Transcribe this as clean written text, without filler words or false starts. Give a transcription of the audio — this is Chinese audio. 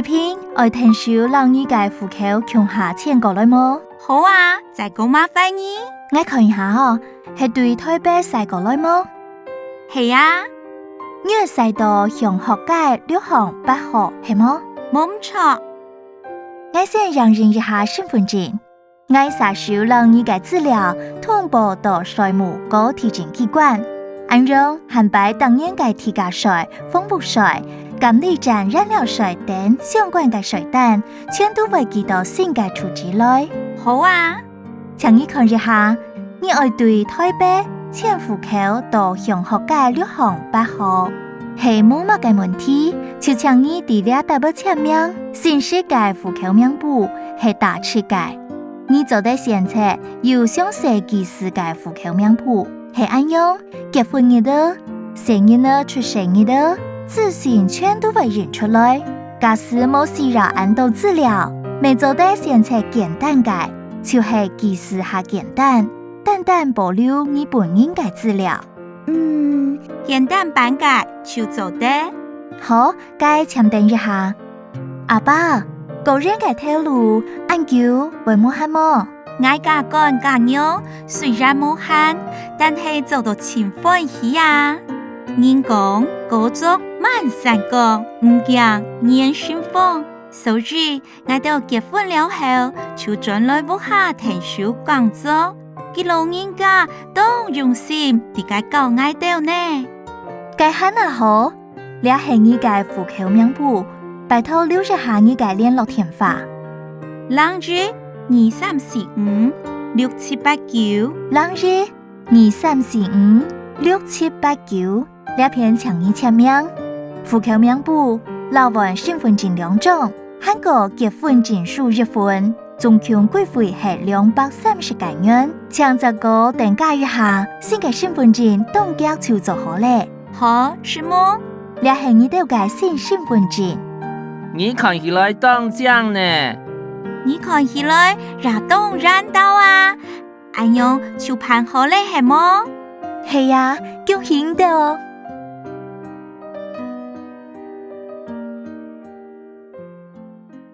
视频愛聽書讓你嘅戶口窮下錢過來麼？好啊，再講麻煩你。我看一下哦，係對台北駛過來麼？係啊，你係駛到向學界6號8號係麼？冇錯。我先讓認一下身份證，我查收讓你嘅資料通報到稅務局提證機關，按用涵蓋當年嘅地價稅、房屋稅、監理站燃料稅等相關嘅稅單，全都會寄到新嘅處置內。好啊，請你看一下，你愛對台北遷戶口到向學界6號8號，係冇乜嘅問題，就請你哋倆大筆簽名，顯示嘅戶口名簿係打次嘅。你做得先冊有詳細記事嘅戶口名簿，係按用結婚日的、生日的、出生日的，資訊全都會認出來。假使冇需要按到資料，未做得先冊簡單嘅，就係記事下簡單，單單保留你本人嘅資料。簡單版嘅就做得。好，該簽訂一下。阿爸，個人嘅套路按叫為冇限麼？我家幹家娘雖然冇限，但係做到前歡喜啊！人講高足萬山高，唔驚年順風。所以我到結婚了後，就轉來屋下聽書講座，佢老人家都用心地解教我到呢。該喊啊好，你係你嘅戶口名簿，拜託留一下你嘅聯絡電話。朗日2345 6789，朗日2345 6789，呢篇請你簽名。戶口名簿、老闆身份證2種，韓國結婚證書1份，總共規費係230元。請這個等價一下，新嘅身份證凍結就做好咧。好，是麼？呢係你哋嘅新身份證。你看起來當將呢？你看起來熱動燃到啊！按用就辦好咧係麼？係啊，恭喜你哋哦！